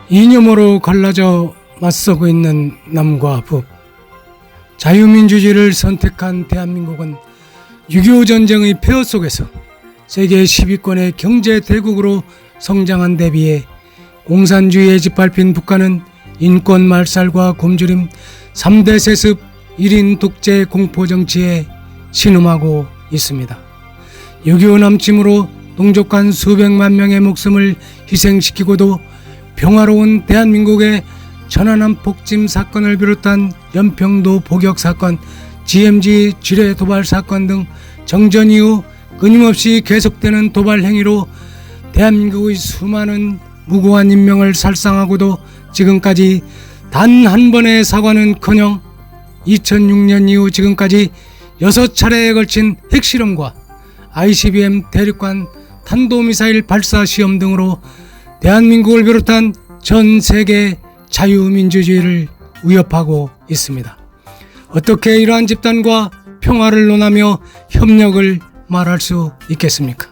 이념으로 갈라져 맞서고 있는 남과 북, 자유민주주의를 선택한 대한민국은 6.25 전쟁의 폐허 속에서 세계 10위권의 경제 대국으로 성장한 데 비해 공산주의에 짓밟힌 북한은 인권 말살과 굶주림, 3대 세습, 1인 독재 공포정치에 신음하고 있습니다. 6.25 남침으로 동족한 수백만 명의 목숨을 희생시키고도 평화로운 대한민국의 천안함 폭침 사건을 비롯한 연평도 포격 사건, GMG 지뢰 도발 사건 등 정전 이후 끊임없이 계속되는 도발 행위로 대한민국의 수많은 무고한 인명을 살상하고도 지금까지 단 한 번의 사과는커녕 2006년 이후 지금까지 6차례에 걸친 핵실험과 ICBM 대륙간 탄도미사일 발사 시험 등으로 대한민국을 비롯한 전 세계 자유민주주의를 위협하고 있습니다. 어떻게 이러한 집단과 평화를 논하며 협력을 말할 수 있겠습니까?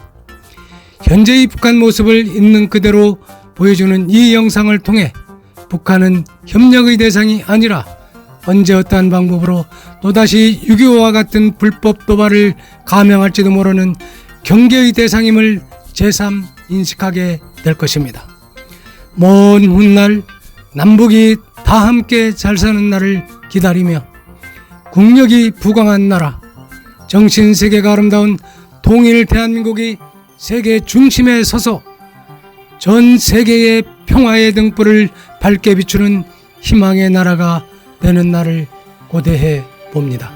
현재의 북한 모습을 있는 그대로 보여주는 이 영상을 통해 북한은 협력의 대상이 아니라 언제 어떠한 방법으로 또다시 6.25와 같은 불법 도발을 감행할지도 모르는 경계의 대상임을 제3 인식하게 될 것입니다. 먼 훗날 남북이 다 함께 잘 사는 날을 기다리며 국력이 부강한 나라, 정신세계가 아름다운 통일 대한민국이 세계 중심에 서서 전 세계의 평화의 등불을 밝게 비추는 희망의 나라가 되는 날을 고대해 봅니다.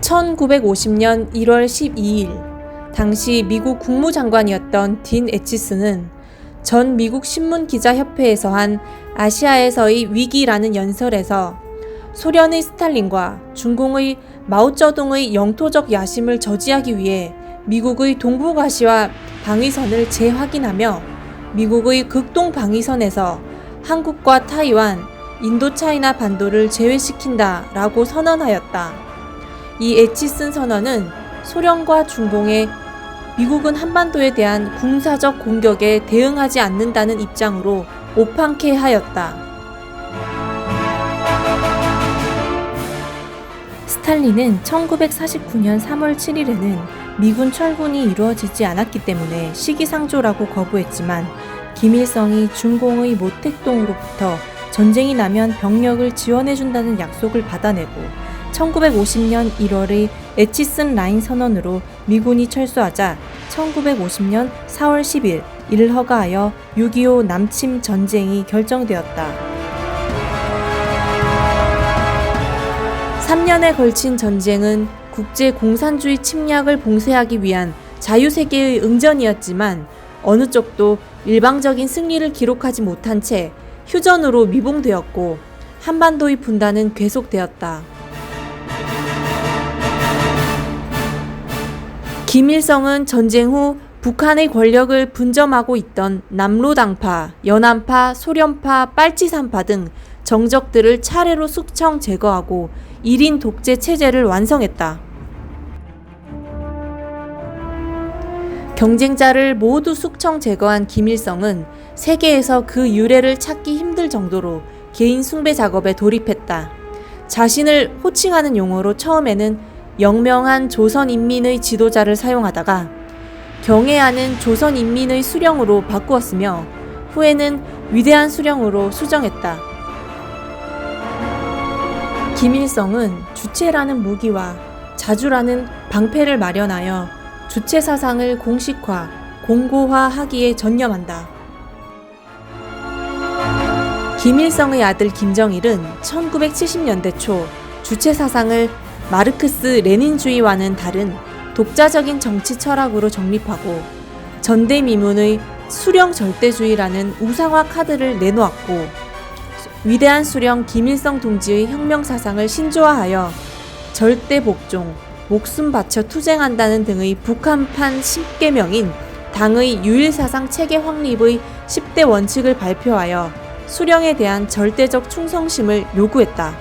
1950년 1월 12일 당시 미국 국무장관이었던 딘 에치스는 전 미국 신문기자협회에서 한 아시아에서의 위기라는 연설에서 소련의 스탈린과 중공의 마오쩌둥의 영토적 야심을 저지하기 위해 미국의 동북아시아 방위선을 재확인하며 미국의 극동 방위선에서 한국과 타이완, 인도차이나 반도를 제외시킨다 라고 선언하였다. 이 에치슨 선언은 소련과 중공의 미국은 한반도에 대한 군사적 공격에 대응하지 않는다는 입장으로 오판케 하였다. 스탈린은 1949년 3월 7일에는 미군 철군이 이루어지지 않았기 때문에 시기상조라고 거부했지만 김일성이 중공의 모택동으로부터 전쟁이 나면 병력을 지원해준다는 약속을 받아내고 1950년 1월의 에치슨 라인 선언으로 미군이 철수하자 1950년 4월 10일 이를 허가하여 6.25 남침 전쟁이 결정되었다. 3년에 걸친 전쟁은 국제 공산주의 침략을 봉쇄하기 위한 자유세계의 응전이었지만 어느 쪽도 일방적인 승리를 기록하지 못한 채 휴전으로 미봉되었고 한반도의 분단은 계속되었다. 김일성은 전쟁 후 북한의 권력을 분점하고 있던 남로당파, 연안파, 소련파, 빨치산파 등 정적들을 차례로 숙청 제거하고 1인 독재 체제를 완성했다. 경쟁자를 모두 숙청 제거한 김일성은 세계에서 그 유래를 찾기 힘들 정도로 개인 숭배 작업에 돌입했다. 자신을 호칭하는 용어로 처음에는 영명한 조선인민의 지도자를 사용하다가 경애하는 조선인민의 수령으로 바꾸었으며 후에는 위대한 수령으로 수정했다. 김일성은 주체라는 무기와 자주라는 방패를 마련하여 주체 사상을 공식화, 공고화하기에 전념한다. 김일성의 아들 김정일은 1970년대 초 주체 사상을 마르크스 레닌주의와는 다른 독자적인 정치 철학으로 정립하고 전대미문의 수령 절대주의라는 우상화 카드를 내놓았고 위대한 수령 김일성 동지의 혁명 사상을 신조화하여 절대 복종, 목숨 바쳐 투쟁한다는 등의 북한판 10계명인 당의 유일사상 체계 확립의 10대 원칙을 발표하여 수령에 대한 절대적 충성심을 요구했다.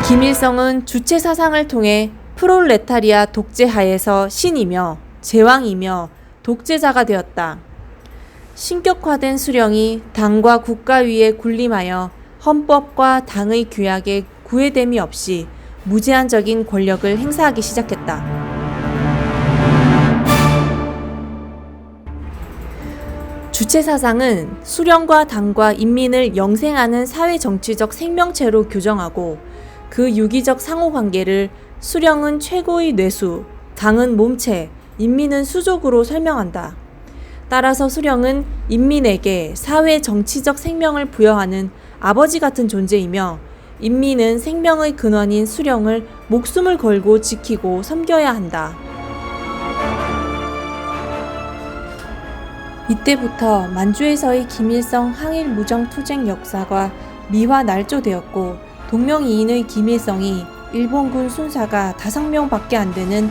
김일성은 주체 사상을 통해 프롤레타리아 독재 하에서 신이며 제왕이며 독재자가 되었다. 신격화된 수령이 당과 국가 위에 군림하여 헌법과 당의 규약에 구애됨이 없이 무제한적인 권력을 행사하기 시작했다. 주체사상은 수령과 당과 인민을 영생하는 사회정치적 생명체로 규정하고 그 유기적 상호관계를 수령은 최고의 뇌수, 당은 몸체, 인민은 수족으로 설명한다. 따라서 수령은 인민에게 사회 정치적 생명을 부여하는 아버지 같은 존재이며 인민은 생명의 근원인 수령을 목숨을 걸고 지키고 섬겨야 한다. 이때부터 만주에서의 김일성 항일 무정투쟁 역사가 미화 날조되었고 동명이인의 김일성이 일본군 순사가 5명밖에 안 되는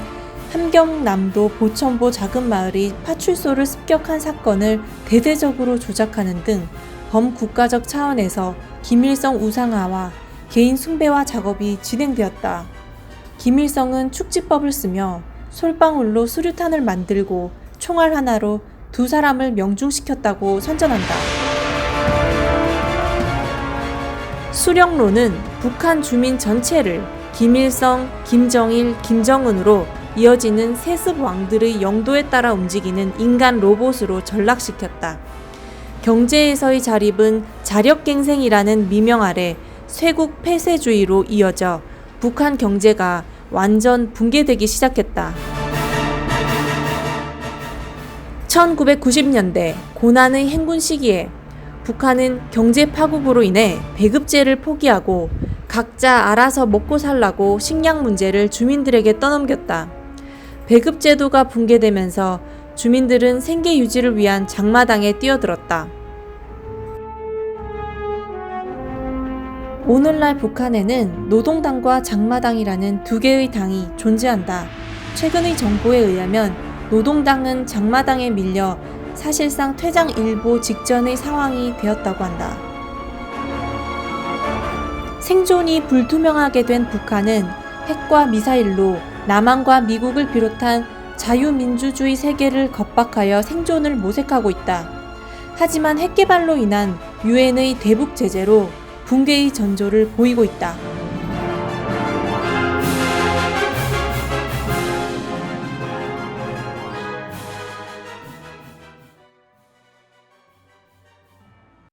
함경남도 보천보 작은 마을의 파출소를 습격한 사건을 대대적으로 조작하는 등 범국가적 차원에서 김일성 우상화와 개인 숭배화 작업이 진행되었다. 김일성은 축지법을 쓰며 솔방울로 수류탄을 만들고 총알 하나로 2사람을 명중시켰다고 선전한다. 수령론은 북한 주민 전체를 김일성, 김정일, 김정은으로 이어지는 세습 왕들의 영도에 따라 움직이는 인간 로봇으로 전락시켰다. 경제에서의 자립은 자력갱생이라는 미명 아래 쇄국 폐쇄주의로 이어져 북한 경제가 완전 붕괴되기 시작했다. 1990년대 고난의 행군 시기에 북한은 경제 파국으로 인해 배급제를 포기하고 각자 알아서 먹고 살라고 식량 문제를 주민들에게 떠넘겼다. 배급제도가 붕괴되면서 주민들은 생계 유지를 위한 장마당에 뛰어들었다. 오늘날 북한에는 노동당과 장마당이라는 2개의 당이 존재한다. 최근의 정보에 의하면 노동당은 장마당에 밀려 사실상 퇴장일보 직전의 상황이 되었다고 한다. 생존이 불투명하게 된 북한은 핵과 미사일로 남한과 미국을 비롯한 자유민주주의 세계를 겁박하여 생존을 모색하고 있다. 하지만 핵개발로 인한 유엔의 대북 제재로 붕괴의 전조를 보이고 있다.